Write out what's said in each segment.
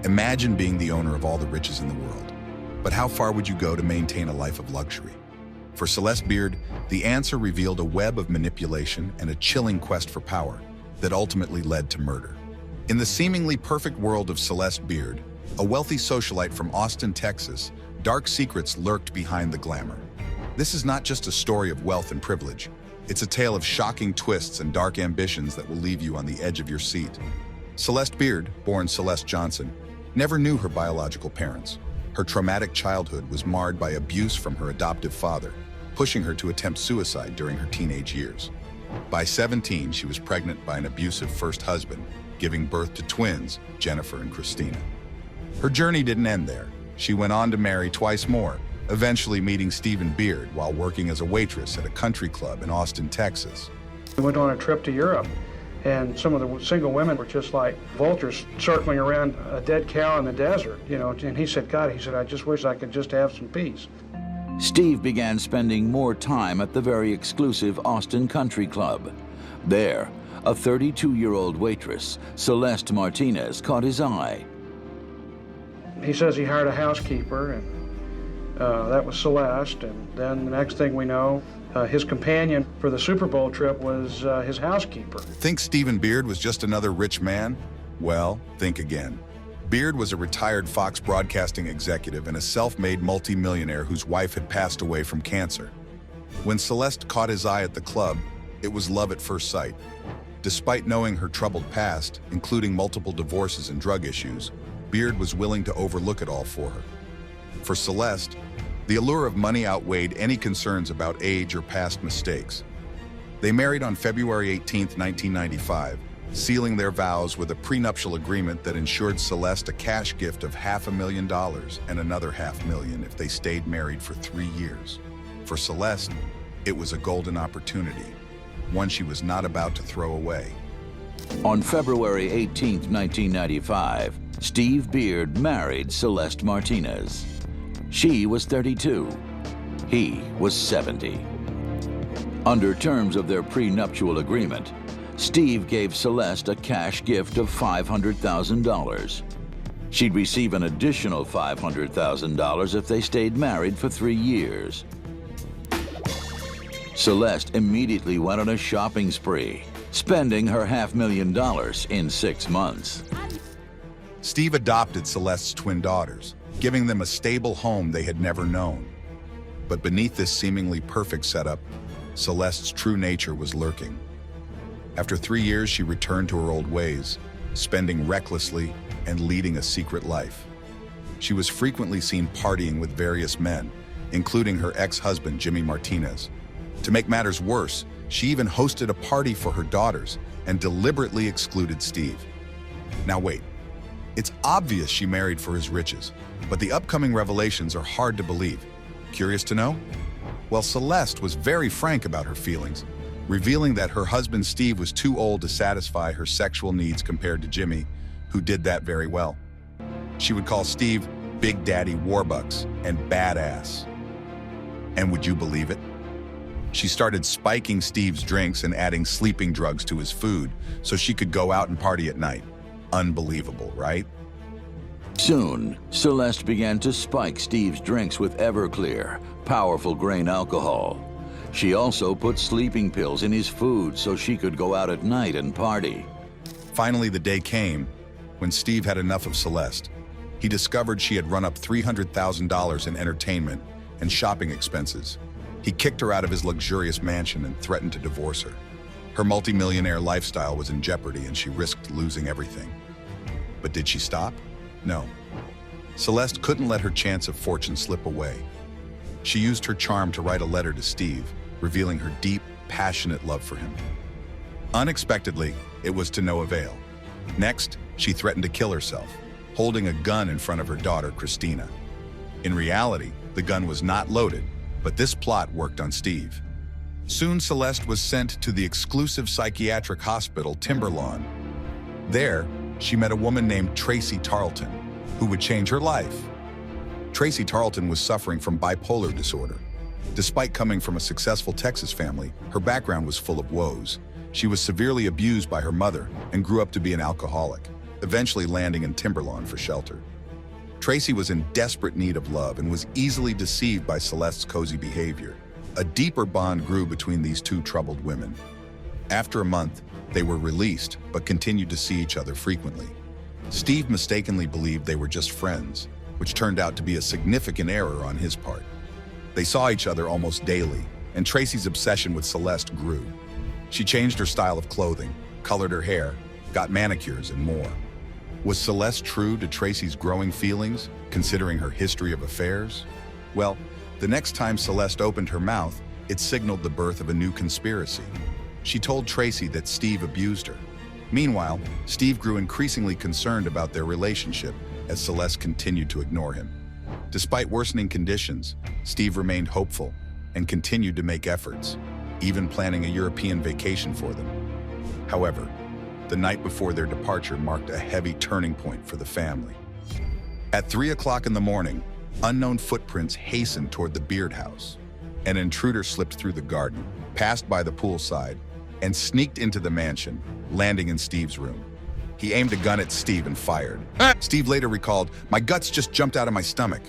Imagine being the owner of all the riches in the world. But how far would you go to maintain a life of luxury? For Celeste Beard, the answer revealed a web of manipulation and a chilling quest for power that ultimately led to murder. In the seemingly perfect world of Celeste Beard, a wealthy socialite from Austin, Texas, dark secrets lurked behind the glamour. This is not just a story of wealth and privilege. It's a tale of shocking twists and dark ambitions that will leave you on the edge of your seat. Celeste Beard, born Celeste Johnson, never knew her biological parents. Her traumatic childhood was marred by abuse from her adoptive father, pushing her to attempt suicide during her teenage years. By 17, she was pregnant by an abusive first husband, giving birth to twins, Jennifer and Christina. Her journey didn't end there. She went on to marry twice more, eventually meeting Stephen Beard while working as a waitress at a country club in Austin, Texas. We went on a trip to Europe, and some of the single women were just like vultures circling around a dead cow in the desert, and he said, God, I just wish I could just have some peace. Steve began spending more time at the very exclusive Austin Country Club. There, a 32-year-old waitress, Celeste Martinez, caught his eye. He says he hired a housekeeper, and that was Celeste, and then the next thing we know, his companion for the Super Bowl trip was his housekeeper. Think Stephen Beard was just another rich man? Well, think again. Beard was a retired Fox broadcasting executive and a self-made multimillionaire whose wife had passed away from cancer. When Celeste caught his eye at the club, it was love at first sight. Despite knowing her troubled past, including multiple divorces and drug issues, Beard was willing to overlook it all for her. For Celeste, the allure of money outweighed any concerns about age or past mistakes. They married on February 18, 1995, sealing their vows with a prenuptial agreement that ensured Celeste a cash gift of $500,000 and another $500,000 if they stayed married for 3 years. For Celeste, it was a golden opportunity, one she was not about to throw away. On February 18, 1995, Steve Beard married Celeste Martinez. She was 32. He was 70. Under terms of their prenuptial agreement, Steve gave Celeste a cash gift of $500,000. She'd receive an additional $500,000 if they stayed married for 3 years. Celeste immediately went on a shopping spree, spending her $500,000 in 6 months. Steve adopted Celeste's twin daughters, giving them a stable home they had never known. But beneath this seemingly perfect setup, Celeste's true nature was lurking. After 3 years, she returned to her old ways, spending recklessly and leading a secret life. She was frequently seen partying with various men, including her ex-husband, Jimmy Martinez. To make matters worse, she even hosted a party for her daughters and deliberately excluded Steve. Now wait, it's obvious she married for his riches, but the upcoming revelations are hard to believe. Curious to know? Well, Celeste was very frank about her feelings, revealing that her husband Steve was too old to satisfy her sexual needs compared to Jimmy, who did that very well. She would call Steve Big Daddy Warbucks and badass. And would you believe it? She started spiking Steve's drinks and adding sleeping drugs to his food so she could go out and party at night. Unbelievable, right? Soon, Celeste began to spike Steve's drinks with Everclear, powerful grain alcohol. She also put sleeping pills in his food so she could go out at night and party. Finally, the day came when Steve had enough of Celeste. He discovered she had run up $300,000 in entertainment and shopping expenses. He kicked her out of his luxurious mansion and threatened to divorce her. Her multimillionaire lifestyle was in jeopardy and she risked losing everything. But did she stop? No. Celeste couldn't let her chance of fortune slip away. She used her charm to write a letter to Steve, revealing her deep, passionate love for him. Unexpectedly, it was to no avail. Next, she threatened to kill herself, holding a gun in front of her daughter, Christina. In reality, the gun was not loaded, but this plot worked on Steve. Soon, Celeste was sent to the exclusive psychiatric hospital, Timberlawn. There, she met a woman named Tracy Tarleton, who would change her life. Tracy Tarleton was suffering from bipolar disorder. Despite coming from a successful Texas family, her background was full of woes. She was severely abused by her mother and grew up to be an alcoholic. eventually landing in Timberlawn for shelter. Tracy was in desperate need of love and was easily deceived by Celeste's cozy behavior. A deeper bond grew between these two troubled women. After a month, they were released, but continued to see each other frequently. Steve mistakenly believed they were just friends, which turned out to be a significant error on his part. They saw each other almost daily, and Tracy's obsession with Celeste grew. She changed her style of clothing, colored her hair, got manicures, and more. Was Celeste true to Tracy's growing feelings, considering her history of affairs? Well, the next time Celeste opened her mouth, it signaled the birth of a new conspiracy. She told Tracy that Steve abused her. Meanwhile, Steve grew increasingly concerned about their relationship as Celeste continued to ignore him. Despite worsening conditions, Steve remained hopeful and continued to make efforts, even planning a European vacation for them. However, the night before their departure marked a heavy turning point for the family. At 3 o'clock in the morning, unknown footprints hastened toward the Beard house. An intruder slipped through the garden, passed by the poolside, and sneaked into the mansion, landing in Steve's room. He aimed a gun at Steve and fired. Steve later recalled, "My guts just jumped out of my stomach."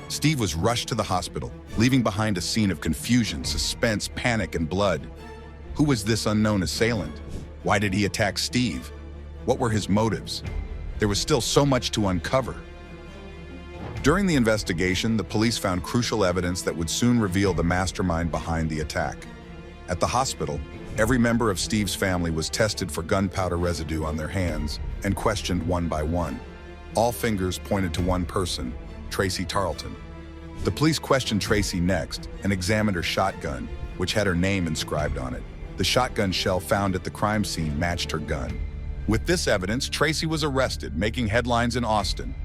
Steve was rushed to the hospital, leaving behind a scene of confusion, suspense, panic, and blood. Who was this unknown assailant? Why did he attack Steve? What were his motives? There was still so much to uncover. During the investigation, the police found crucial evidence that would soon reveal the mastermind behind the attack. At the hospital, every member of Steve's family was tested for gunpowder residue on their hands and questioned one by one. All fingers pointed to one person, Tracy Tarleton. The police questioned Tracy next and examined her shotgun, which had her name inscribed on it. The shotgun shell found at the crime scene matched her gun. With this evidence, Tracy was arrested, making headlines in Austin.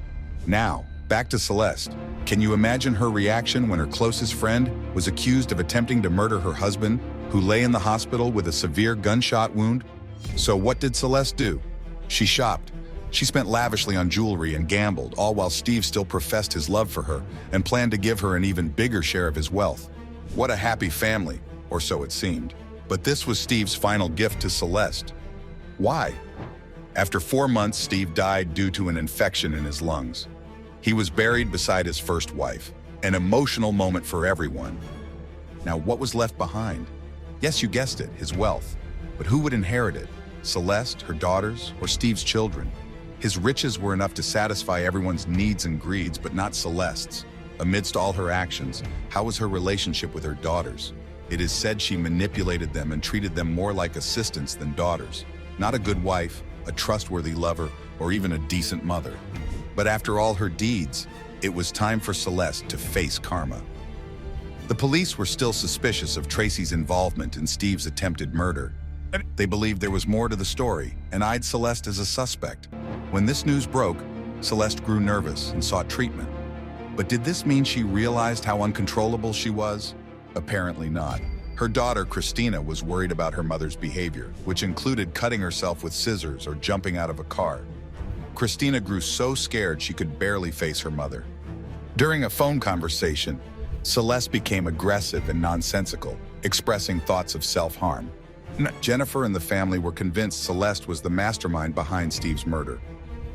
Now, back to Celeste. Can you imagine her reaction when her closest friend was accused of attempting to murder her husband, who lay in the hospital with a severe gunshot wound? So what did Celeste do? She shopped. She spent lavishly on jewelry and gambled, all while Steve still professed his love for her and planned to give her an even bigger share of his wealth. What a happy family, or so it seemed. But this was Steve's final gift to Celeste. Why? After 4 months, Steve died due to an infection in his lungs. He was buried beside his first wife, an emotional moment for everyone. Now, what was left behind? Yes, you guessed it, his wealth. But who would inherit it? Celeste, her daughters, or Steve's children? His riches were enough to satisfy everyone's needs and greeds, but not Celeste's. Amidst all her actions, how was her relationship with her daughters? It is said she manipulated them and treated them more like assistants than daughters. Not a good wife, a trustworthy lover, or even a decent mother. But after all her deeds, it was time for Celeste to face karma. The police were still suspicious of Tracy's involvement in Steve's attempted murder. They believed there was more to the story and eyed Celeste as a suspect. When this news broke, Celeste grew nervous and sought treatment. But did this mean she realized how uncontrollable she was? Apparently not. Her daughter, Christina, was worried about her mother's behavior, which included cutting herself with scissors or jumping out of a car. Christina grew so scared she could barely face her mother. During a phone conversation, Celeste became aggressive and nonsensical, expressing thoughts of self-harm. Jennifer and the family were convinced Celeste was the mastermind behind Steve's murder.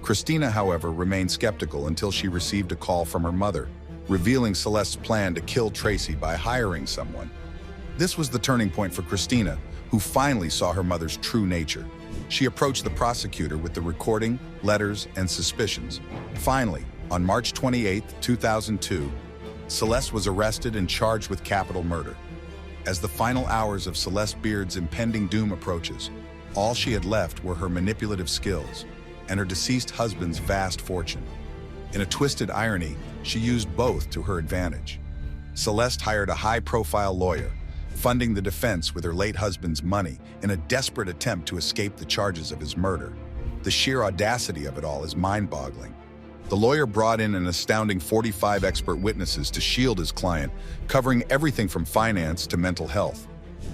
Christina, however, remained skeptical until she received a call from her mother, revealing Celeste's plan to kill Tracy by hiring someone. This was the turning point for Christina, who finally saw her mother's true nature. She approached the prosecutor with the recording, letters, and suspicions. Finally, on March 28, 2002, Celeste was arrested and charged with capital murder. As the final hours of Celeste Beard's impending doom approaches, all she had left were her manipulative skills and her deceased husband's vast fortune. In a twisted irony, she used both to her advantage. Celeste hired a high-profile lawyer, funding the defense with her late husband's money in a desperate attempt to escape the charges of his murder. The sheer audacity of it all is mind-boggling. The lawyer brought in an astounding 45 expert witnesses to shield his client, covering everything from finance to mental health.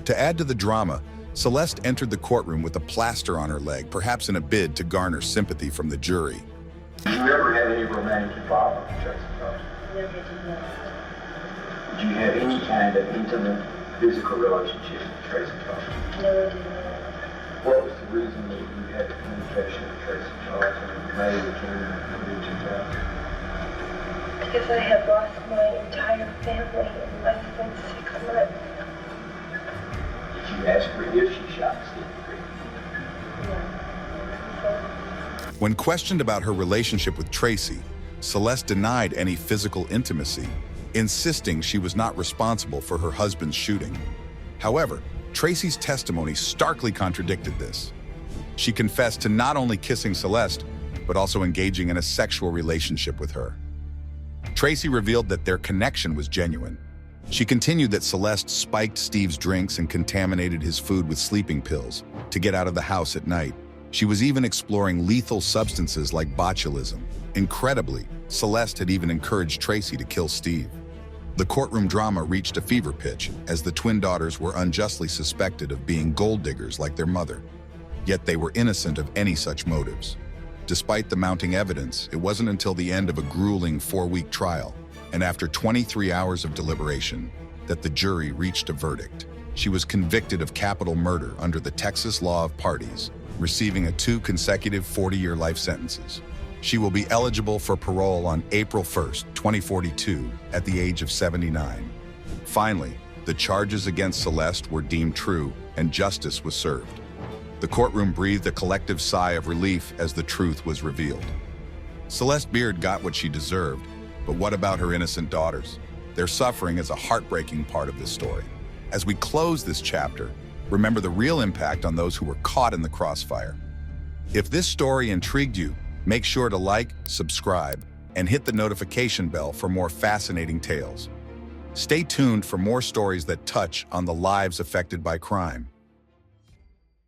To add to the drama, Celeste entered the courtroom with a plaster on her leg, perhaps in a bid to garner sympathy from the jury. Did you ever have any romantic involvement with Tracy Tarleton? Never did not. Did you have any kind of intimate physical relationship with Tracy Tarleton? Never did not. What was the reason that you had communication with Tracy Charles in May of June 2000? Because I had lost my entire family in less than 6 months. Did you ask her if she shot Steve Beard? Yeah. When questioned about her relationship with Tracy, Celeste denied any physical intimacy, insisting she was not responsible for her husband's shooting. However, Tracy's testimony starkly contradicted this. She confessed to not only kissing Celeste, but also engaging in a sexual relationship with her. Tracy revealed that their connection was genuine. She continued that Celeste spiked Steve's drinks and contaminated his food with sleeping pills to get out of the house at night. She was even exploring lethal substances like botulism. Incredibly, Celeste had even encouraged Tracy to kill Steve. The courtroom drama reached a fever pitch as the twin daughters were unjustly suspected of being gold diggers like their mother. Yet they were innocent of any such motives. Despite the mounting evidence, it wasn't until the end of a grueling 4-week trial, and after 23 hours of deliberation, that the jury reached a verdict. She was convicted of capital murder under the Texas law of parties, receiving 2 consecutive 40-year life sentences. She will be eligible for parole on April 1st, 2042, at the age of 79. Finally, the charges against Celeste were deemed true and justice was served. The courtroom breathed a collective sigh of relief as the truth was revealed. Celeste Beard got what she deserved, but what about her innocent daughters? Their suffering is a heartbreaking part of this story. As we close this chapter, remember the real impact on those who were caught in the crossfire. If this story intrigued you, make sure to like, subscribe, and hit the notification bell for more fascinating tales. Stay tuned for more stories that touch on the lives affected by crime.